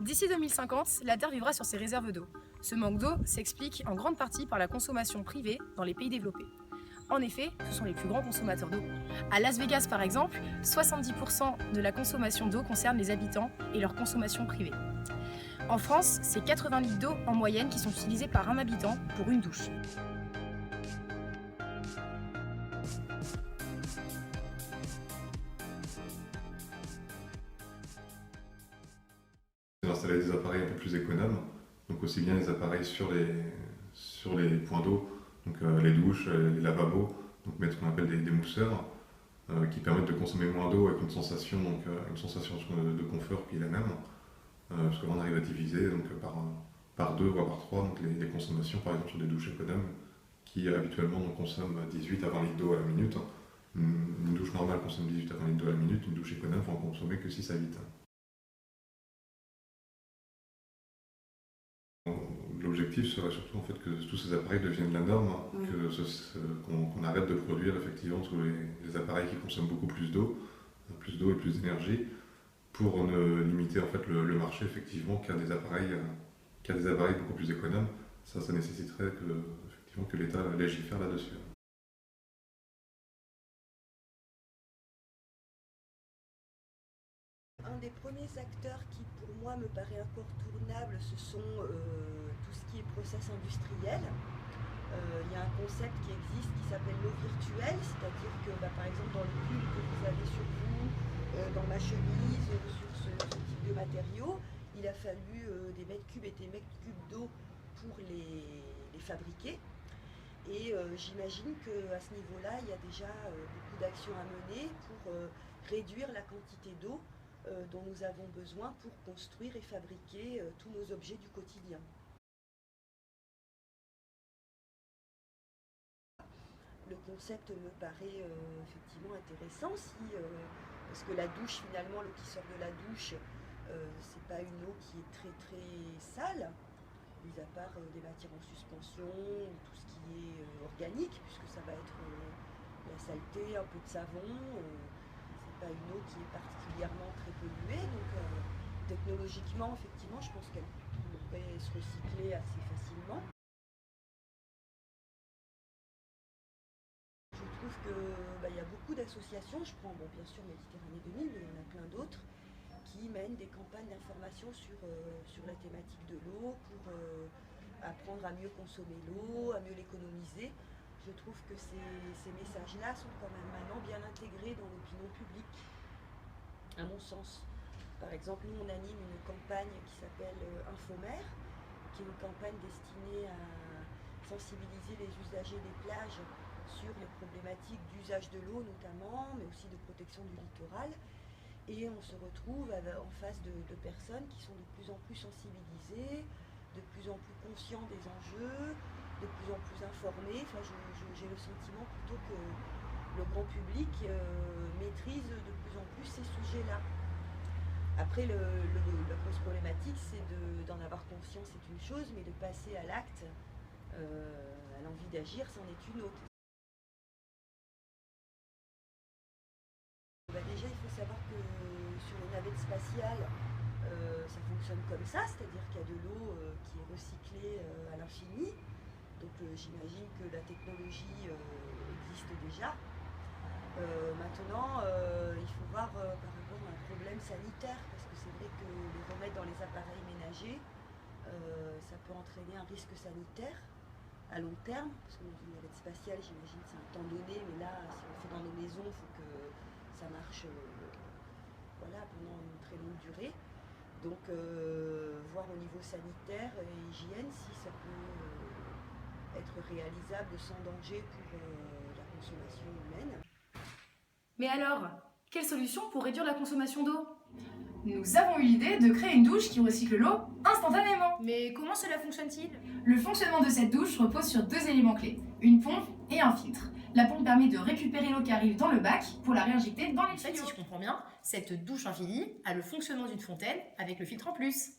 D'ici 2050, la Terre vivra sur ses réserves d'eau. Ce manque d'eau s'explique en grande partie par la consommation privée dans les pays développés. En effet, ce sont les plus grands consommateurs d'eau. À Las Vegas, par exemple, 70% de la consommation d'eau concerne les habitants et leur consommation privée. En France, c'est 80 litres d'eau en moyenne qui sont utilisés par un habitant pour une douche. D'installer des appareils un peu plus économes, donc aussi bien les appareils sur les points d'eau, donc les douches, les lavabos, donc mettre ce qu'on appelle des mousseurs qui permettent de consommer moins d'eau avec une sensation de confort qui est la même, parce que là on arrive à diviser donc, par 2 voire par 3 donc les consommations par exemple sur des douches économes qui habituellement on consomme 18 à 20 litres d'eau à la minute. Une douche normale consomme 18 à 20 litres d'eau à la minute, une douche économe va en consommer que 6 à 8. L'objectif serait surtout en fait que tous ces appareils deviennent la norme, qu'on arrête de produire effectivement tous les appareils qui consomment beaucoup plus d'eau et plus d'énergie, pour ne limiter en fait le marché effectivement qu'à des appareils beaucoup plus économes. Ça nécessiterait que l'État légifère là-dessus. Un des premiers acteurs qui, pour moi, me paraît incontournable, ce sont tout ce qui est process industriel. Il y a un concept qui existe qui s'appelle l'eau virtuelle, c'est-à-dire que, par exemple, dans le pull que vous avez sur vous, dans ma chemise, sur ce type de matériaux, il a fallu des mètres cubes et des mètres cubes d'eau pour les fabriquer. Et j'imagine qu'à ce niveau-là, il y a déjà beaucoup d'actions à mener pour réduire la quantité d'eau dont nous avons besoin pour construire et fabriquer tous nos objets du quotidien. Le concept me paraît effectivement intéressant, parce que la douche, finalement, l'eau qui sort de la douche, c'est pas une eau qui est très sale, mis à part des matières en suspension, tout ce qui est organique, puisque ça va être la saleté, un peu de savon. Pas une eau qui est particulièrement très polluée, donc technologiquement, effectivement, je pense qu'elle pourrait se recycler assez facilement. Je trouve qu'il y a beaucoup d'associations, je prends bien sûr Méditerranée 2000, mais il y en a plein d'autres, qui mènent des campagnes d'information sur la thématique de l'eau, pour apprendre à mieux consommer l'eau, à mieux l'économiser. Je trouve que ces messages-là sont quand même maintenant bien intégrés dans l'opinion publique, à mon sens. Par exemple, nous, on anime une campagne qui s'appelle Infomère, qui est une campagne destinée à sensibiliser les usagers des plages sur les problématiques d'usage de l'eau notamment, mais aussi de protection du littoral. Et on se retrouve en face de personnes qui sont de plus en plus sensibilisées, de plus en plus conscients des enjeux, de plus en plus informés. Enfin, j'ai le sentiment plutôt que le grand public maîtrise de plus en plus ces sujets-là. Après, la grosse problématique, c'est d'en avoir conscience, c'est une chose, mais de passer à l'acte, à l'envie d'agir, c'en est une autre. Déjà, il faut savoir que sur les navettes spatiales, ça fonctionne comme ça, c'est-à-dire qu'il y a de l'eau qui est recyclée à l'infini. Donc j'imagine que la technologie existe déjà. Maintenant, il faut voir par rapport à un problème sanitaire, parce que c'est vrai que les remettre dans les appareils ménagers, ça peut entraîner un risque sanitaire à long terme, parce que dans une navette spatiale, j'imagine que c'est un temps donné, mais là, si on le fait dans nos maisons, il faut que ça marche pendant une très longue durée. Donc voir au niveau sanitaire et hygiène si ça peut être réalisable sans danger pour la consommation humaine. Mais alors, quelle solution pour réduire la consommation d'eau ? Nous avons eu l'idée de créer une douche qui recycle l'eau instantanément. Mais comment cela fonctionne-t-il ? Le fonctionnement de cette douche repose sur 2 éléments clés, une pompe et un filtre. La pompe permet de récupérer l'eau qui arrive dans le bac pour la réinjecter dans les tuyaux. En fait, si je comprends bien, cette douche infinie a le fonctionnement d'une fontaine avec le filtre en plus.